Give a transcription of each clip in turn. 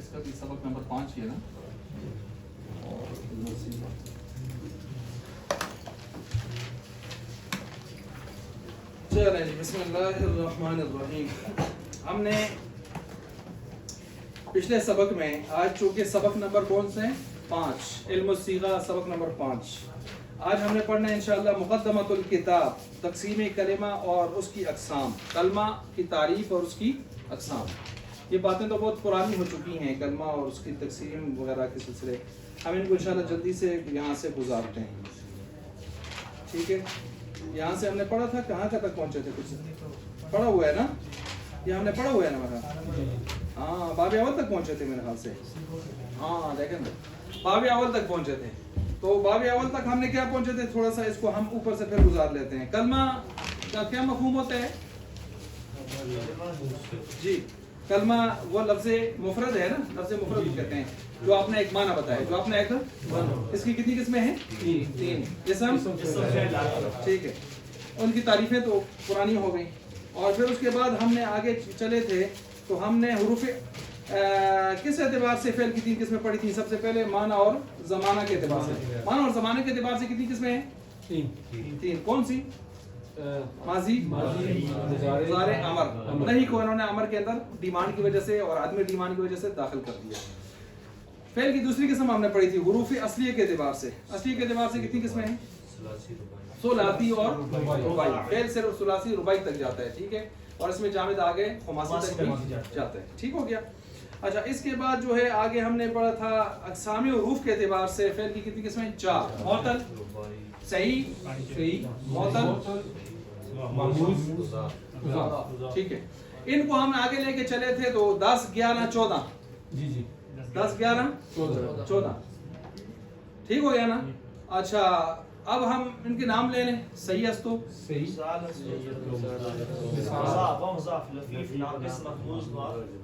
اس کا بھی سبق نمبر 5 ہی ہے نا. چلیں بسم اللہ الرحمن الرحیم. ہم نے پچھلے سبق میں آج چونکہ سبق نمبر کون سے ہیں 5 علم الصیغہ سبق نمبر 5. آج ہم نے پڑھنا ہے انشاءاللہ مقدمۃ الکتاب تقسیم کلمہ اور اس کی اقسام, کلمہ کی تعریف اور اس کی اقسام. یہ باتیں تو بہت پرانی ہو چکی ہیں, کلمہ اور اس کی تقسیم وغیرہ کے سلسلے. ہم ان کو انشاءاللہ جلدی سے یہاں سے گزارتے ہیں. ٹھیک ہے, یہاں سے ہم نے پڑھا تھا, کہاں تک پہنچے تھے؟ کچھ پڑھا ہوا ہے نا, یہ ہم نے پڑھا ہوا ہے نا میرا. ہاں باب اول تک پہنچے تھے میرے خیال سے. ہاں دیکھیں باب اول تک پہنچے تھے. تو باب اول تک ہم نے کیا پہنچے تھے, تھوڑا سا اس کو ہم اوپر سے پھر گزار لیتے ہیں. کلمہ کا کیا مفہوم ہوتا ہے؟ جی کلمہ وہ لفظ مفرد ہے نا, لفظ مفرد کہتے ہیں جو آپ نے ایک معنی بتایا, جو آپ نے ایک. اس کی کتنی قسمیں ہیں؟ 3. اسم, ٹھیک ہے. ان کی تعریفیں تو پرانی ہو گئی. اور پھر اس کے بعد ہم نے آگے چلے تھے تو ہم نے حروف کس اعتبار سے فعل کی 3 قسمیں پڑھی تھیں. سب سے پہلے معنی اور زمانہ کے اعتبار سے. معنی اور زمانے کے اعتبار سے کتنی قسمیں ہیں؟ 3. کون سی؟ ماضی, مضارع, امر. نہیں کو انہوں نے امر کے اندر ڈیمانڈ کی وجہ سے اور عدم ڈیمانڈ کی وجہ سے داخل کر دیا. فعل کی دوسری قسم ہم نے پڑھی تھی حروف اصلیہ کے اعتبار سے. اصلیہ کے اعتبار سے کتنی قسمیں ہیں؟ ثلاثی اور رباعی. فعل صرف ثلاثی رباعی تک جاتا ہے, ٹھیک ہے. اور اس میں جامد آگے خماسی تک بھی جاتا ہے, ٹھیک ہو گیا. اچھا اس کے بعد جو ہے آگے ہم نے پڑھا تھا اقسام حروف کے اعتبار سے فعل کی کتنی قسمیں؟ 4. معطل, صحیح, معطل, محموز, ٹھیک ہے. ان کو ہم آگے لے کے چلے تھے تو 10 11 14. جی 10 11 14 ٹھیک ہو گیا نا. اچھا اب ہم ان کے نام لے لیں. صحیح استو,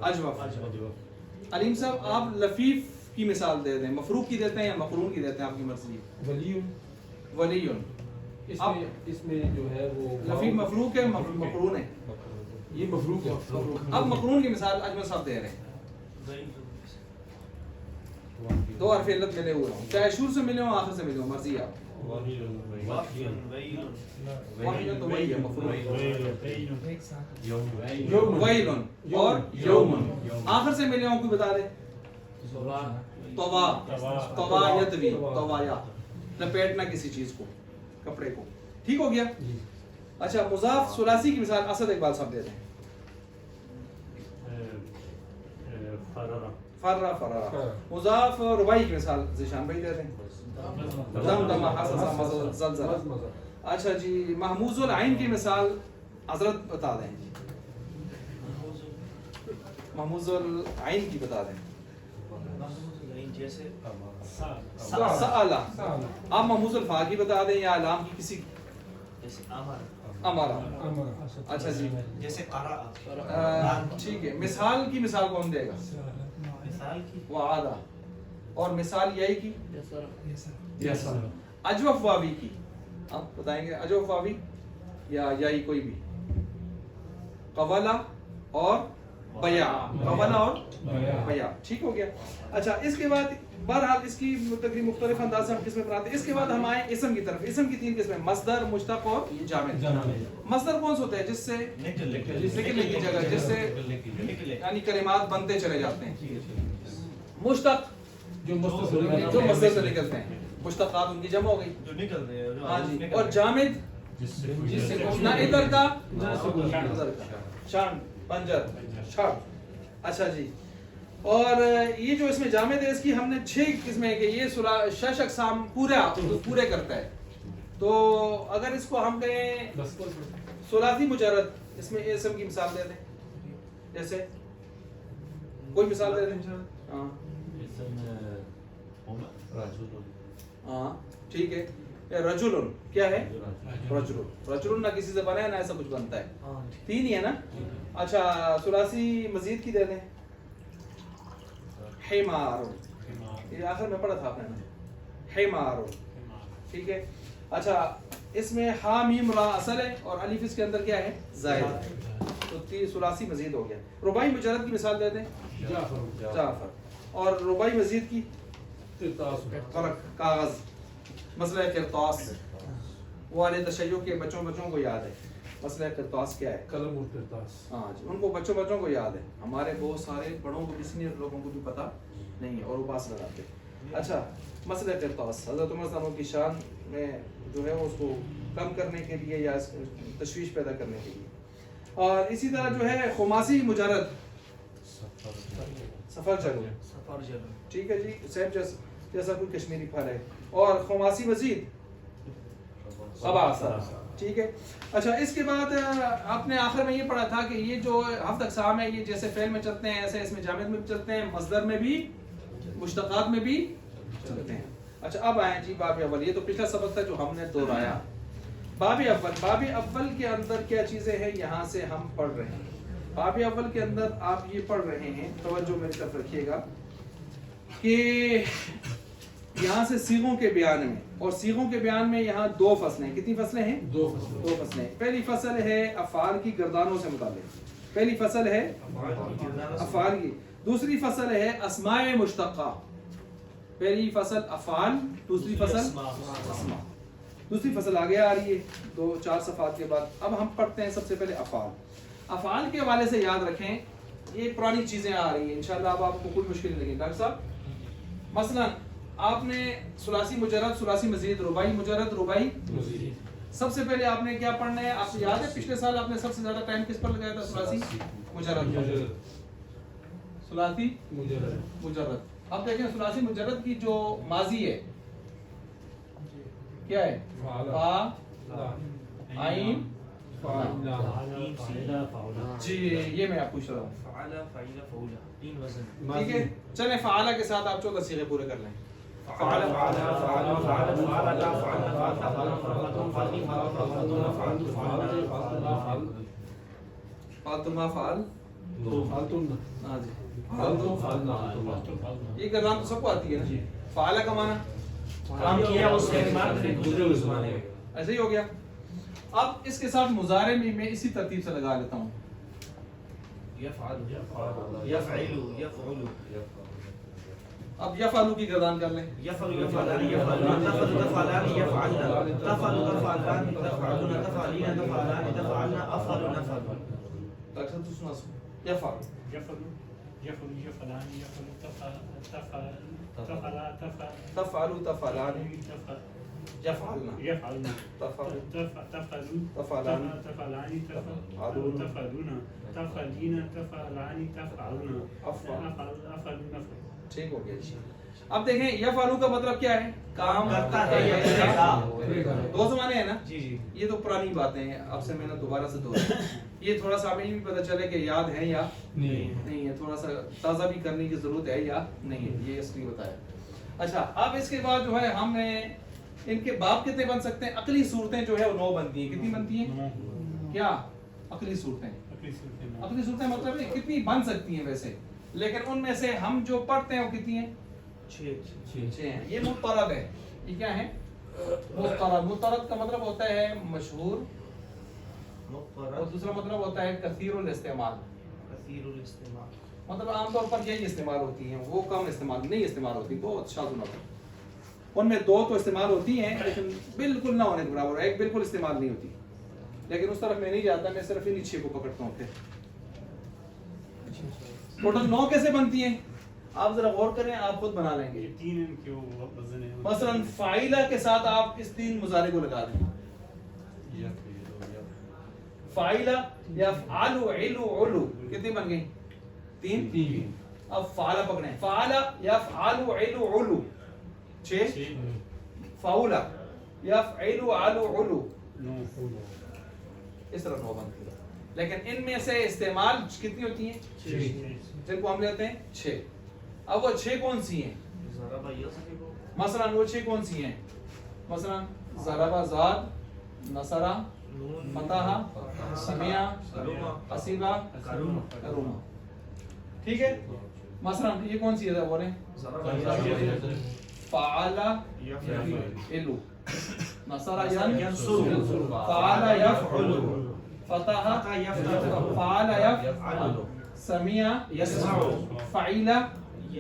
اجوف. علیم صاحب آپ لفیف کی مثال دے دیں, مفروق کی دیتے ہیں یا مقرون کی دیتے ہیں, آپ کی مرضی. ولیون اس میں جو ہے وہ لفیف مفروق ہے, مقرون ہے. یہ مفروق ہے. اب مقرون کی مثال اجمل صاحب دے رہے ہیں. 2 حرف علت ملے ہوئے ہوں, چاہے شروع سے ملے ہوں آخر سے ملے ہوں, مرضی آپ. واحد تو وہی ہے مفروق. ویلن اور یومن آخر سے ملے ہوں, کوئی بتا دے. طوا, طوا یدوی, طوایا, لپیٹنا کسی چیز کو, کپڑے کو, ٹھیک ہو گیا. اچھا مضاف ثلاثی کی مثال اسد اقبال صاحب دے دیں. فرا فرا. مضاف رباعی کی مثال ذیشان بھائی دے دیں. دمدمہ, حسسہ, زلزلہ. اچھا جی محموز العین کی مثال حضرت بتا دیں. محموز العین کی بتا دیں. سألہ. آپ محموز الفا کی بتا دیں یا علام کی کسی. امارا. اچھا جی جیسے ٹھیک ہے. مثال کی مثال کون دے گا؟ وعدہ. اور مثال یہی کی یسر. اجوف واوی کی آپ بتائیں گے, اجوف واوی یا یہی کوئی بھی. قولا اور بیع, قولا اور بیع, ٹھیک ہو گیا. اچھا اس کے بعد بہرحال اس کی تقریباً مختلف انداز سے ہم قسمیں بناتے ہیں. اس کے بعد ہم آئے اسم کی طرف. اسم کی 3 قسمیں, مصدر, مشتق اور جامد. مصدر کون سا ہوتا ہے؟ جس سے نکلنے کی جگہ, جس سے یعنی کلمات بنتے چلے جاتے ہیں. مشتق جو مصدر سے نکلتے ہیں, مشتقات ان کی جمع ہو گئی جو نکل رہے ہیں. ہاں جی. اور جامد جس سے نہ ادھر کا نہ ادھر کا, شان, پنجر, چھڑ. اچھا جی. اور یہ جو اس میں جامد ہے اس کی ہم نے 6 قسمیں ہیں کہ یہ 6 اقسام پورے کرتا ہے. تو اگر اس کو ہم کہیں ثلاثی مجرد, اس میں اسم کی مثال دے دیں. جیسے کوئی مثال دے دیں. ہاں ٹھیک ہے. رجل کیا ہے؟ رجل نہ کسی سے بنا ہے نہ ایسا کچھ بنتا ہے. 3 ہی ہے نا. اچھا ثلاثی مزید کی دے دیں. حمار, یہ آخر میں پڑھا تھا آپ نے نا, حمار, ٹھیک ہے. اچھا اس میں ہا میم را اصل ہے اور الف اس کے اندر کیا ہے؟ زائد. تو ثلاثی مزید ہو گیا. رباعی مجرد کی مثال دے دیں. جعفر. اور ربائی مزید کی قرطاس فرق کاغذ مسئلہ قرطاس وہ والے تشیع کے بچوں کو یاد ہے مسئلہ قرطاس کیا ہے قلم اور قرطاس ہاں جی ان کو بچوں کو یاد ہے ہمارے بہت سارے بڑوں کو بھی سینئر لوگوں کو بھی پتہ نہیں ہے اور وہ پاس لگاتے اچھا مسئلہ قرطاس حضرت عمر صلی اللہ علیہ وسلم کی شان میں جو ہے اس کو کم کرنے کے لیے یا تشویش پیدا کرنے کے لیے اور اسی طرح جو ہے خماسی مجرد سفر چلو ٹھیک ہے جی سیب جیسا کوئی کشمیری پھل ہے اور خماسی مزید ٹھیک ہے اچھا اس کے بعد آپ نے آخر میں یہ پڑھا تھا کہ یہ جو ہفت اقسام ہے یہ جیسے فعل میں چلتے ہیں ایسے اس میں جامد میں بھی چلتے ہیں مصدر میں بھی مشتقات میں بھی چلتے ہیں اچھا اب آئیں جی باب اول یہ تو پچھلا سبق تھا جو ہم نے دہرایا باب اول کے اندر کیا چیزیں ہیں یہاں سے ہم پڑھ رہے ہیں باب اول کے اندر آپ یہ پڑھ رہے ہیں توجہ میری طرف رکھیے گا کہ یہاں سے صیغوں کے بیان میں اور صیغوں کے بیان میں یہاں دو فصلیں کتنی فصلیں ہیں دو فصلیں پہلی فصل ہے افعال کی گردانوں سے متعلق پہلی فصل ہے افعال کی دوسری فصل ہے اسماء مشتقہ پہلی فصل افعال دوسری فصل اسماء دوسری فصل آگے آ رہی ہے 2-4 صفحات کے بعد اب ہم پڑھتے ہیں سب سے پہلے افعال کے حوالے سے یاد رکھیں یہ پرانی چیزیں آ رہی ہیں انشاءاللہ اب آپ کو کوئی مشکل نہیں لگے ڈاکٹر صاحب مثلا آپ نے ثلاثی مجرد ثلاثی مزید رباعی مجرد رباعی سب سے پہلے آپ نے کیا پڑھنا ہے آپ کو یاد ہے پچھلے سال آپ نے سب سے زیادہ ٹائم کس پر لگایا تھا ثلاثی مجرد ثلاثی مجرد اب دیکھیں ثلاثی مجرد کی جو ماضی ہے کیا ہے فا عین جی یہ میں آپ پوچھ رہا ہوں ٹھیک ہے چلیں فعالہ کے ساتھ آپ 14 صیغے پورے کر لیں فاطمہ فعل یہ گردان تو سب کو آتی ہے نا فعالہ کا معنی کام کیا اس سے ایسے ہی ہو گیا اب اس کے ساتھ مضارع میں اسی ترتیب سے لگا لیتا ہوں اب یفعلو کی گردان کر لیں تفعلوا تفعلان يفعلن يفعلن تفعلوا تفعلوا تفعلان تفعلان تفعلون تفعلون تفعلين تفعلان تفعلون أفعلون ٹھیک ہو گیا جی اب دیکھیں یفعلوا کا مطلب کیا ہے کام کرتا ہے دو زمانے ہیں نا یہ تو پرانی باتیں ہیں اب سے میں نے دوبارہ سے دوہرایا یہ تھوڑا سا ہمیں بھی پتہ چلے کہ یاد ہے یا نہیں ہے تھوڑا سا تازہ بھی کرنے کی ضرورت ہے یا نہیں ہے یہ اس لیے بتایا اچھا اب اس کے بعد جو ہے ہم نے ان کے باب کتنے بن سکتے ہیں عقلی صورتیں جو ہے وہ 9 بنتی ہیں کتنی بنتی ہیں کیا عقلی صورتیں عقلی صورتیں مطلب ہے کتنی بن سکتی ہیں ویسے لیکن ان میں سے ہم جو پڑھتے ہیں وہ کتنی ہیں 6 ہیں یہ مضطرد ہے یہ کیا ہے مضطرد کا مطلب ہوتا ہے مشہور اور دوسرا مطلب ہوتا ہے کثیر الاستعمال مطلب عام طور پر یہی استعمال ہوتی ہیں وہ کم استعمال نہیں استعمال ہوتی بہت شاذ و نادر ان میں 2 تو استعمال ہوتی ہیں لیکن بالکل نہ ہونے کے برابر ایک بالکل استعمال نہیں ہوتی لیکن اس طرف میں نہیں جاتا میں صرف انہی 6 کو پکڑتا ہوں پھر ٹوٹل 9 کیسے بنتی ہیں آپ ذرا غور کریں آپ خود بنا لیں گے مثلا فاعلہ کے ساتھ آپ اس 3 مضارع کو لگا دیں فاعلہ یفعل علو علو کتنی بن گئی 3 اب فعلہ پکڑیں فعلہ یفعل علو علو 6 فعلہ یفعل علو علو اس طرح 9 بنتی ہے لیکن ان میں سے استعمال کتنی ہوتی ہیں 6 جن کو ہم لیتے ہیں 6 اب وہ 6 کون سی ہیں مثلا وہ 6 کون سی ہیں مثلا ضربہ زاد نصرہ فتح سمع حسیبہ کرومہ ٹھیک ہے مثلا یہ کون سی ہے بولیں فعل یفعل نصر ینصر فعل یفعل فتح فعل یفعل سمع یسمع فعل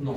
9।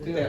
13।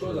14।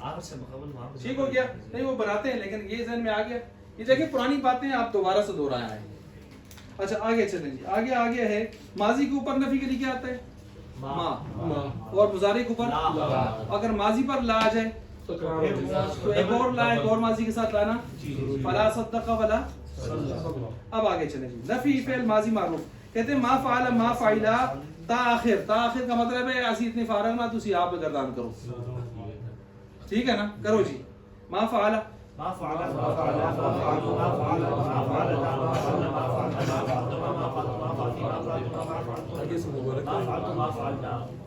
آپ سے مقابل وہاں پہ ٹھیک ہو گیا؟ نہیں وہ بناتے ہیں لیکن یہ ذہن میں آ گیا. یہ دیکھیں پرانی باتیں آپ دوبارہ سے دہرایا ہیں. اچھا آگے چلیں جی. آگے ہے ماضی کے اوپر نفی کے لیے کیا آتا ہے؟ ما. اور مضارع کے اوپر اگر ماضی پر لا آ جائے تو ایک اور لا، ایک اور ماضی کے ساتھ لانا. فلا صدق ولا. اب آگے چلیں جی. نفی فعل ماضی معروف کہتے ہیں ما فعل ما فعلا تاخر. تاخر کا مطلب ہے اسی اتنی فارغ نہ تسی آپ گردان کرو. ٹھیک ہے نا؟ کرو جی. ما فعل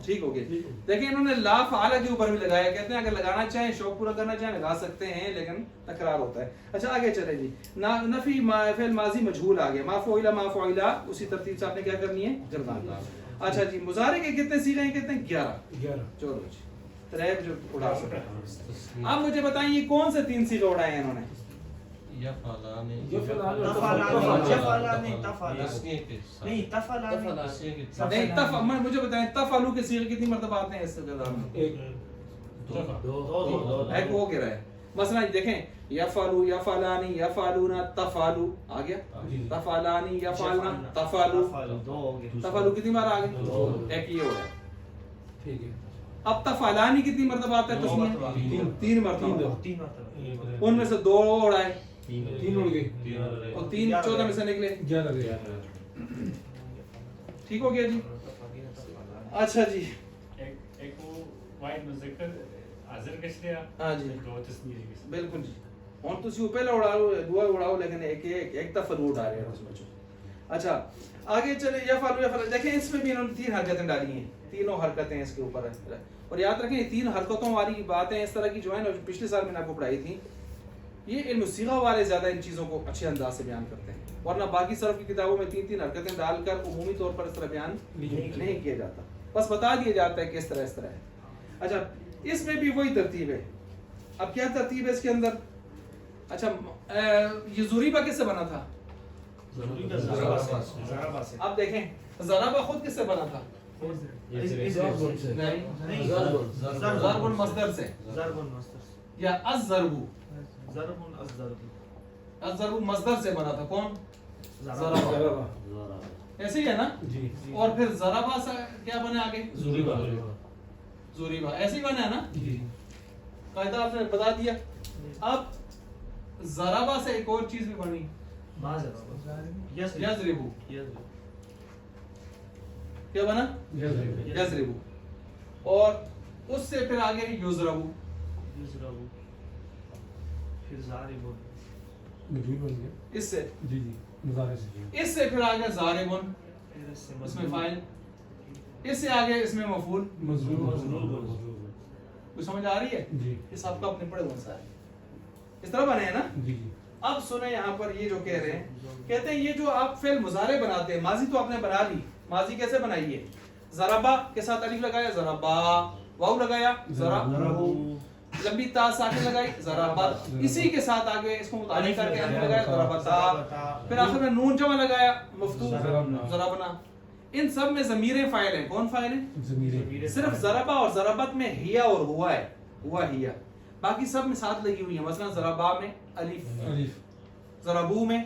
ٹھیک ہو گیا. دیکھیں انہوں نے لا فعل کے اوپر بھی لگایا. کہتے ہیں اگر لگانا چاہیں شوق پورا کرنا چاہیں لگا سکتے ہیں لیکن تکرار ہوتا ہے. اچھا آگے چلیں جی. نفی فعل ماضی مجہول آ گیا. ما فعل ما فعلا اسی ترتیب سے آپ نے کیا کرنی ہے؟ گردان. اچھا جی مضارع کے کتنے صیغے ہیں؟ کہتے ہیں 11. چلو جی تریب جو اڑا سکتا ہے. اب مجھے بتائیں یہ کون سے 3 صیغے اڑائے ہیں انہوں نے؟ مجھے بتائیں تفعلوا کے صیغے کتنی مرتبہ آتے ہیں اس گردان میں؟ ایک ہو گیا ہے. مثلا دیکھیں یفعلوا یفعلانی یفعلون تفعلوا آ گیا. تفعلانی یفعلنا تفعلوا. تفعلوا کتنی بار آ گئے؟ ایک یہ ہو رہا ہے. ٹھیک ہے. اب تفعلانی کتنی مرتبہ آتا ہے تسنیہ؟ 3 مرتبہ. ان میں سے 2 اڑائے 3 اڑ گئے اور 3 14 میں سے نکلے 11. ٹھیک ہو گیا جی. اچھا جی ایک وہ واحد مذکر حاضر کشتے ہیں. ہاں جی دو تسنیہ ہے. بالکل جی. اور تسی پہلا اڑاؤ دعا اڑاؤ لیکن ایک دفعہ اڑا رہے ہیں اس بچوں. اچھا آگے چلے یفعلوا یفعل. دیکھیں اس میں بھی انہوں نے 3 حرکتیں ڈالی ہیں. تینوں حرکتیں اس کے اوپر ہے. اور یاد رکھیں 3 حرکتوں والی باتیں اس طرح کی جو ہے نا پچھلے سال میں نے آپ کو پڑھائی تھی. یہ علم الصیغہ والے زیادہ ان چیزوں کو اچھے انداز سے بیان کرتے ہیں ورنہ باقی صرف کی کتابوں میں 3 حرکتیں ڈال کر عمومی طور پر اس طرح بیان نہیں کیا جاتا. بس بتا دیا جاتا ہے کہ اس طرح ہے. اچھا اس میں بھی وہی ترتیب ہے. اب کیا ترتیب ہے اس کے اندر؟ اچھا یہ ضریبہ کس سے بنا تھا؟ اب دیکھیں ضربہ خود کس سے بنا تھا؟ ضرب المصدر سے یا الضرب مصدر سے بنا تھا. کون؟ ضربہ. ایسے ہی ہے نا؟ اور پھر ضربہ سے کیا بنا آگے؟ ضریبہ. ایسے ہی بنا ہے نا؟ قاعدہ آپ نے بتا دیا. اب ضربہ سے ایک اور چیز بھی بنی یضربو. کیا بنا؟ یضربو. اور اس سے پھر آگے یضربو. اس سے اس سے پھر آگے ضاربن اس میں فاعل. اس سے آگے اس میں مفعول. کچھ سمجھ آ رہی ہے؟ یہ سب کا اپنے بڑے ونسا ہے. اس طرح بنے ہیں نا؟ اب سنیں یہاں پر یہ جو کہہ رہے ہیں کہتے ہیں یہ جو آپ فعل مضارع بناتے ہیں ماضی تو آپ نے بنا لی. ماضی کیسے بنائی ہے؟ ضربہ کے ساتھ الف لگایا ضربا. واو لگایا ضربو. لمبی تا ساکن لگائی ضربت. اسی کے ساتھ آگے اس کو متعلق کر کے الف لگایا ضربتا. پھر آخر میں نون جمع لگایا مفتوح ضربنا. ان سب میں ضمیریں فاعل ہیں. کون فاعل ہیں؟ صرف ضربہ اور ضربت میں ہیا اور ہوا ہے. ہوا ہیا. باقی سب میں ساتھ لگی ہوئی ہیں. مثلا ضربا میں الف, ضربو میں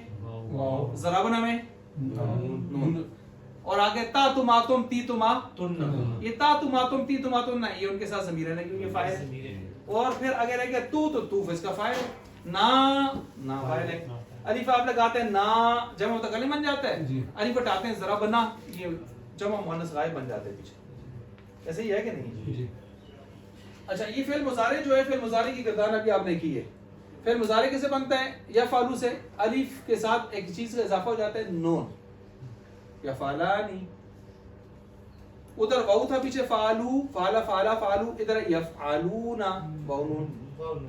واو, ضربنا میں نون. اور آگے تا تماتم تی تما تن. یہ تا تماتم تی تما تن یہ ان کے ساتھ ضمیریں لگی ہوئی ہیں فاعل ہے. اور پھر اگر ہے کہ تو اس کا فاعل ہے. نا فاعل ہے. الف آپ لگاتے ہیں نا جمع متکلم بن جاتا ہے. الف ہٹاتے ہیں ضربنا یہ جمع مؤنث غائب بن جاتے ہیں پیچھے. ایسے ہی ہے کہ نہیں؟ اچھا یہ فعل مضارع جو ہے فعل مضارع کی گردان ابھی آپ نے کی ہے. فعل مضارع کیسے بنتا ہے؟ یفعلوا سے الف کے ساتھ ایک چیز کا اضافہ ہو جاتا ہے نون. یفعلانی. ادھر واو تھا پیچھے فعلوا فعلا فعلا فعلوا. ادھر یفعلون واو نون.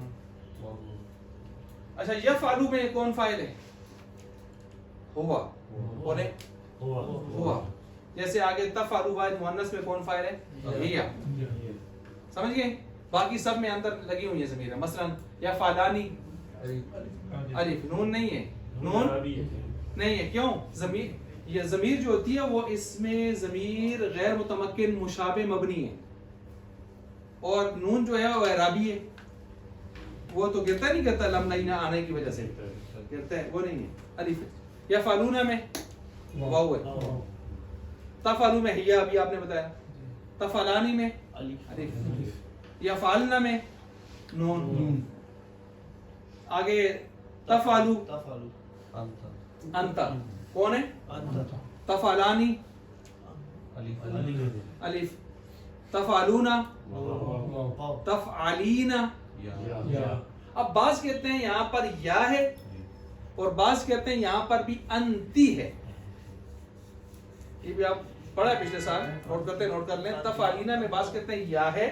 اچھا یفعلوا میں کون فاعل ہے؟ ہوا. کون ہے؟ ہوا. جیسے آگے تفعلوا واحد مؤنث میں کون فاعل ہے؟ ہیا. سمجھ گئے؟ باقی سب میں اندر لگی ہوئی ہیں ضمیریں. مثلا یفعلانی الف نون نہیں ہے. نون نہیں ہے. کیوں؟ ضمیر یہ ضمیر جو ہوتی ہے وہ اس میں ضمیر غیر متمکن مشابہ مبنی ہے. اور نون جو ہے وہ اعرابی ہے، وہ تو گرتا نہیں گرتا لم نہیں نہ آنے کی وجہ سے گرتا ہے، وہ نہیں ہے، الف ہے۔ یفعلون میں واو ہے، تفعلوا میں ہیا ابھی آپ نے بتایا، تفعلانی میں الف، یفعلن میں نون، آگے تفعلوا تفعلوا انت کون ہے، انت تفعلانی الف، تفعلون واو تفعلین۔ اب بعض کہتے ہیں یہاں پر یا ہے اور بعض کہتے ہیں یہاں پر بھی انتی ہے، یہ بھی آپ پڑھا ہے پچھلے سال، نوٹ کرتے نوٹ کر لیں۔ تفعلینا میں بعض کہتے ہیں یا ہے،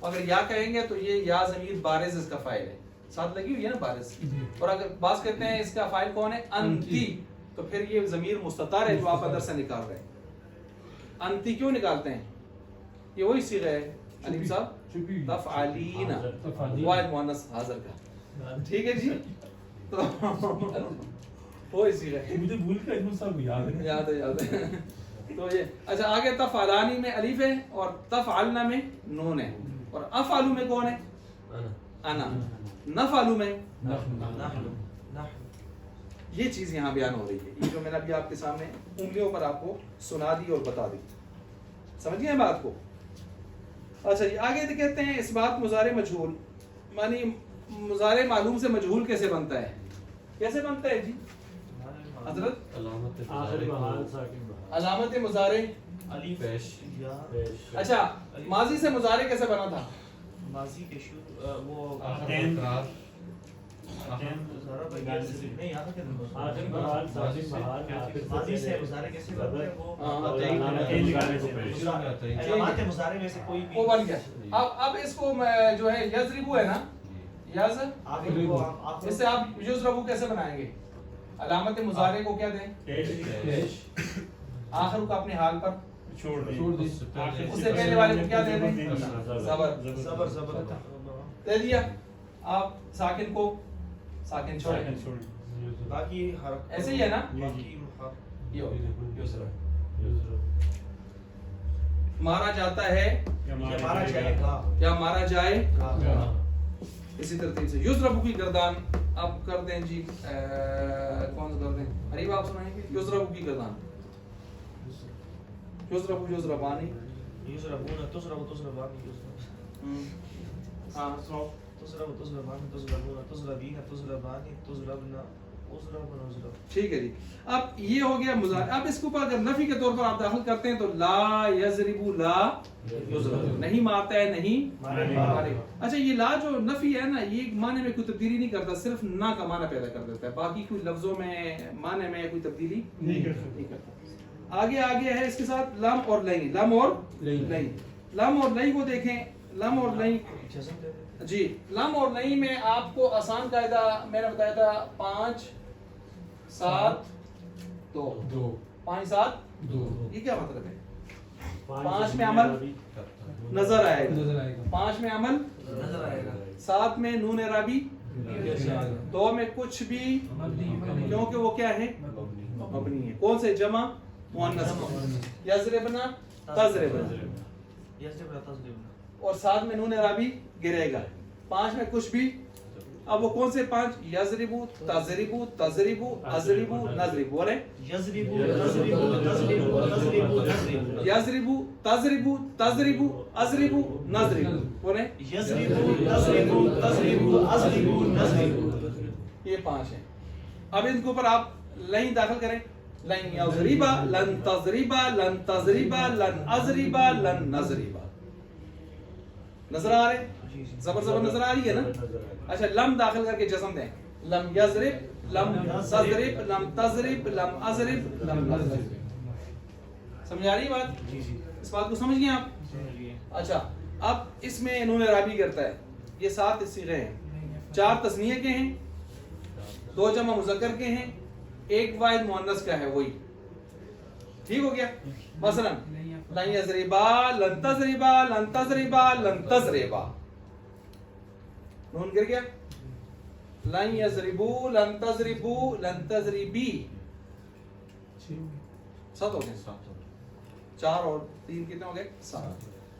اگر یا کہیں گے تو یہ یا ضمیر بارز اس کا فاعل ہے، ساتھ لگی ہوئی ہے نا بارز، اور اگر بعض کہتے ہیں اس کا فاعل کون ہے انتی، تو پھر یہ ضمیر مستتر ہے جو آپ اندر سے نکال رہے ہیں۔ انتی کیوں نکالتے ہیں؟ یہ وہی صیغہ ہے علیم صاحب، تفعلین، واحد مؤنث حاضر کا، ٹھیک ہے جی، تو وہی صیغہ ہے، مجھے بھول کے اجمل صاحب یاد ہے، یاد ہے یاد ہے۔ تو یہ اچھا آگے تفعلانی میں الف ہے اور تفعلنا میں نون ہے، اور افعلو میں کون ہے انا، نفعلو میں نحن یہ چیز یہاں بیان ہو رہی ہے، یہ جو میں نے ابھی آپ کے سامنے انگلیوں پر آپ کو سنا دی اور بتا دی، سمجھ گئے بات کو؟ اچھا جی آگے کہتے ہیں اس بات مضارع مجہول، معنی مضارع معلوم سے مجہول کیسے بنتا ہے؟ کیسے بنتا ہے جی حضرت؟ آخر بحال ساکن بحال علامت مضارع، الف پیش یا پیش اچھا ماضی سے مضارع کیسے بنا تھا؟ ماضی کے شروع وہ تین تین ضرب نہیں یاد ہے آخر بحال ساکن بحال ماضی سے مضارع کیسے بنتا ہے وہ تین لگانے کو پیش علامات مضارع میں سے کوئی بھی وہ بن گیا۔ اب اس کو جو ہے یضربو ہے نا، یز، آخر کو آپ اس سے آپ یضربو کیسے بنائیں گے؟ علامت مضارع کو کیا دیں؟ پیش آخر کو اپنے حال پر چھوڑ دیں، اس سے پہلے والے کو کیا دے دیں؟ زبر زبر زبر دے دیا، آپ ساکن کو ساکن چھوڑیں، باقی حرف ایسے ہی ہے نا؟ باقی حرف یسرا مارا جاتا ہے یہ مارا جائے گا یا مارا جائے، گا اسی ترتیب سے یضربو کی گردان اب کر دیں جی، کون سا کر دیں حریب آپ سنائیں گے؟ یضربو کی گردان، یضربو یضربانی، یضربون تضرب تضربان ہاں تضرب تضربان تضربون تضربین تضربان تضربنا اضربن اضرب، ٹھیک ہے جی۔ اب یہ ہو گیا مضارع، اب اس کو اگر نفی کے طور پر آپ داخل کرتے ہیں تو لا یضربو لا یضرب، نہیں مارتا ہے نہیں مارے۔ اچھا یہ لا جو نفی ہے نا یہ معنی میں کوئی تبدیلی نہیں کرتا، صرف نہ کا معنی پیدا کر دیتا ہے، باقی کوئی لفظوں میں معنی میں کوئی تبدیلی نہیں کرتا۔ آگے ہے اس کے ساتھ لم اور لئی، لم اور لئی، لم اور لئی کو دیکھیں، لم اور لئی جزم دے دیں جی، لم اور لئی میں آپ کو آسان قاعدہ میں نے بتایا تھا 5 7 2، 5 7 2، یہ کیا مطلب ہے؟ 5 میں عمل نظر آئے گا، 5 میں عمل نظر آئے گا 7 میں نون اعرابی، 2 میں کچھ بھی، کیونکہ وہ کیا ہے مبنی ہے، کون سے جمع مؤنث، یضربنا تضربنا، یضربنا تضربنا اور 7 میں نون اعرابی گرے گا، 5 میں کچھ بھی، اب وہ کون سے 5؟ یضربو تضربو تضربو اضربو نضربو، بولے یضربو تضربو تضربو تضربو نضربو یضربو تضربو تضربو اضربو نضربو، بولے یضربو تضربو تضربو اضربو نضربو، یہ 5 ہیں۔ اب ان کے اوپر آپ لن داخل کریں، لن یضربا لن تضربا لن تضربا لن اضربا لن نضربا، نظر آ رہے زبر زبر نظر آ رہی ہے نا؟ اچھا لم داخل کر کے جزم دیں، لم یضرب لم تضرب لم تضرب لم اضرب لم نضرب، سمجھ آ رہی بات؟ اس بات کو سمجھ گئے آپ؟ اچھا اب اس میں نون اعرابی کرتا ہے، یہ 7 صیغے ہیں، 4 تثنیہ کے ہیں، 2 جمع مذکر کے ہیں، 1 واحد مؤنث کا ہے، وہی ٹھیک ہو گیا۔ مثلا لن یضربا لن تضربا لن تضربا لن تضربا، نون گر گیا، لن یضربو لن تضربو لن تضربی، 7 ہو گئے، 4 اور 3 کتنے ہو گئے؟ 7۔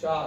4,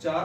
4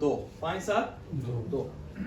2, 5, 7, 2।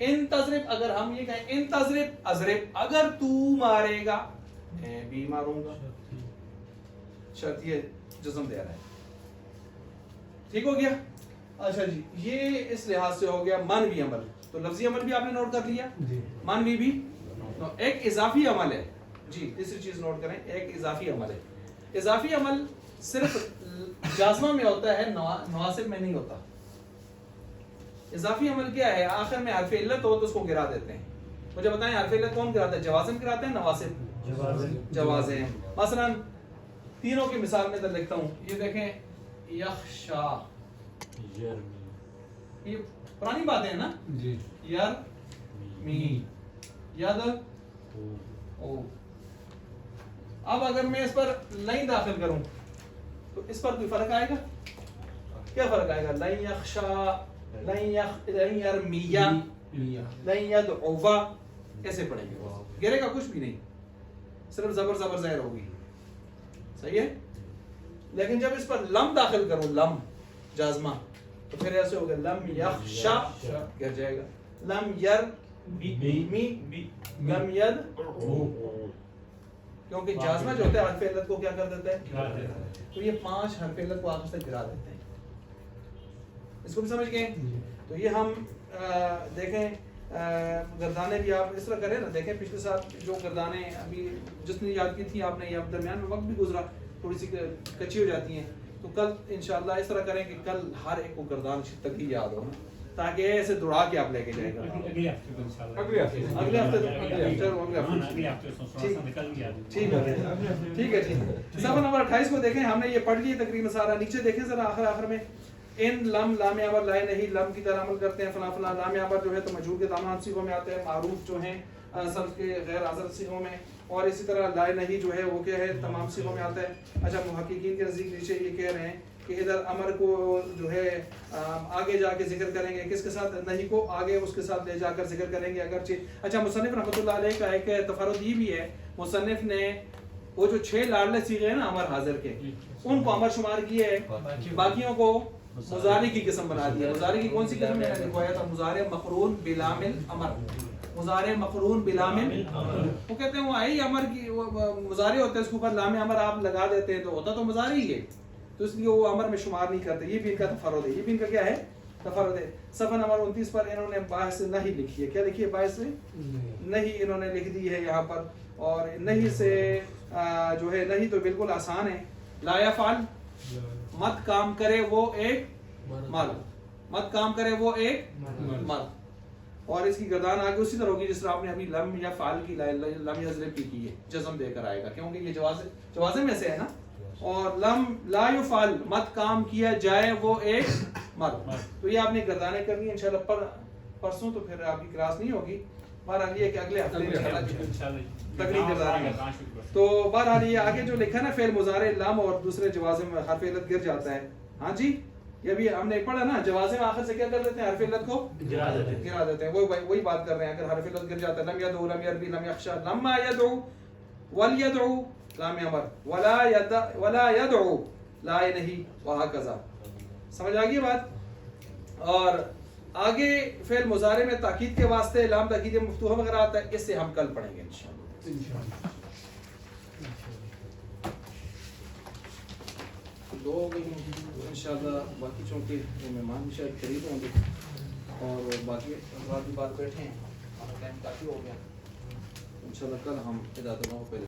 ان تضرب اگر ہم یہ کہیں ان تضرب اضرب اگر تو مارے گا میں بھی ماروں گا شرط یہ جزم دے رہا ہے ٹھیک ہو گیا اچھا جی یہ اس لحاظ سے ہو گیا منوی عمل تو لفظی عمل بھی آپ نے نوٹ کر لیا منوی بھی ایک اضافی عمل ہے جی تیسری چیز نوٹ کریں ایک اضافی عمل ہے اضافی عمل صرف جازمہ میں ہوتا ہے نواسب میں نہیں ہوتا اضافی عمل کیا ہے آخر میں حرف علت ہو تو اس کو گرا دیتے ہیں مجھے بتائیں حرف علت کون گراتا ہے جوازم گراتے ہیں نواسب جوازم مثلا تینوں کی مثال میں تو لکھتا ہوں یہ دیکھیں یخشا یہ پرانی باتیں ہیں نا جی یار می یاد او اب اگر میں اس پر لائن داخل کروں تو اس پر کوئی فرق آئے گا کیا فرق آئے گا لن یخشا لن یرمیا لن یدعوا ایسے پڑھیں گے گرے گا کچھ بھی نہیں صرف زبر زبر ظاہر ہوگی صحیح ہے لیکن جب اس پر لم داخل کروں لم جازمہ تو پھر ایسے ہوگا لم یخشا گر جائے گا لم یرمی لم یدعو کیونکہ جازمہ جو ہوتا ہے حرف علت کو کیا کر دیتا ہے تو یہ 5 حرف علت کو آخر تک گرا دیتے ہیں اس کو بھی سمجھ گئے تو یہ ہم دیکھیں گردانے بھی آپ اس طرح کریں نا دیکھیں پچھلے سال جو گردانے ابھی جس نے یاد کی تھی آپ نے یہ درمیان میں وقت بھی گزرا تھوڑی سی کچی ہو جاتی ہیں تو کل انشاءاللہ اس طرح کریں کہ کل ہر ایک کو گردان تک ہی یاد ہو تاکہ ایسے دوڑا کے آپ لے کے جائے گا اگلے ہفتے ٹھیک ہے جی صفحہ نمبر 28 کو دیکھیں ہم نے یہ پڑھ لی تقریباً سارا نیچے دیکھیں ذرا آخر میں ان لم لام امر لائے نہیں لم کی طرح عمل کرتے ہیں فلاں فلاں لام امر جو ہے تو مجہول کے تمام صیغوں میں آتے ہیں معروف جو ہیں صرف کے غیر حاضر صیغوں میں اور اسی طرح لائے نہیں جو ہے وہ کیا ہے تمام صیغوں میں آتا ہے اچھا محققین کے نزدیک نیچے یہ کہہ رہے ہیں کہ ادھر امر کو جو ہے آگے جا کے ذکر کریں گے کس کے ساتھ نہیں کو آگے اس کے ساتھ لے جا کر ذکر کریں گے اگرچہ اچھا مصنف رحمۃ اللہ علیہ کا ایک تفرد یہ بھی ہے مصنف نے وہ جو 6 لاڈلے صیغے ہیں نا امر حاضر کے ان کو امر شمار کیے ہیں باقیوں کو مضارع کی قسم بنا دیا مضارع کی کون سی قسم میں نے لکھوایا تھا مضارع مقرون بلام الامر مضارع مقرون بلام وہ کہتے ہیں وہ آئی امر کی مضارع ہوتا ہے اس کے اوپر لام امر آپ لگا دیتے ہیں تو ہوتا تو مضارع ہی ہے تو اس لیے وہ امر میں شمار نہیں کرتے یہ بھی ان کا تفرد ہے یہ بھی ان کا کیا ہے تفرد ہے صفحہ نمبر 29 پر انہوں نے باعث نہیں لکھی ہے کیا لکھی ہے باعث نہیں انہوں نے لکھ دی ہے یہاں پر اور نہیں سے جو ہے نہیں تو بالکل آسان ہے لا یفعل مت کام کرے وہ ایک مرد مت کام کرے وہ ایک مرد اور اس کی گردان آگے اسی طرح ہوگی جس طرح آپ نے ابھی لم یا فعل کی لم یضرب کی ہے جزم دے کر آئے گا کیونکہ یہ جوازم میں سے ہے نا اور لم لا یفعل مت کام کیا جائے وہ ایک مرد تو یہ آپ نے گردانیں کرنی ہیں انشاءاللہ پرسوں تو پھر آپ کی کلاس نہیں ہوگی بہرحال یہ کہ اگلے ہفتے تقریر گردانیں تو بہرحال یہ آگے جو لکھا نا فعل مضارع لم اور دوسرے جوازم میں حرف علت گر جاتا ہے ہاں جی یہ بھی ہم نے پڑھا نا جوازم آخر سے کیا کر دیتے ہیں حرف علت کو گرا دیتے ہیں وہی بات کر رہے ہیں اگر حرف علت گر جاتا ہے لم یدعو لم یربی لم یخشى لما یدعو ولیدعو لام امر ولا یدعو لا نہیں وہکذا سمجھ آ گئی بات اور آگے فعل مضارع میں تاکید کے واسطے لام تاکید مفتوحہ وغیرہ آتا ہے اس سے ہم کل پڑھیں گے انشاءاللہ دو ہو گئی انشاءاللہ باقی چونکہ مہمان بھی شاید قریب ہوں گے اور باقی افراد بھی بات بیٹھے ہیں ہمارا ٹائم کافی ہو گیا انشاءاللہ کل ہم ہدایت اللہ پہلے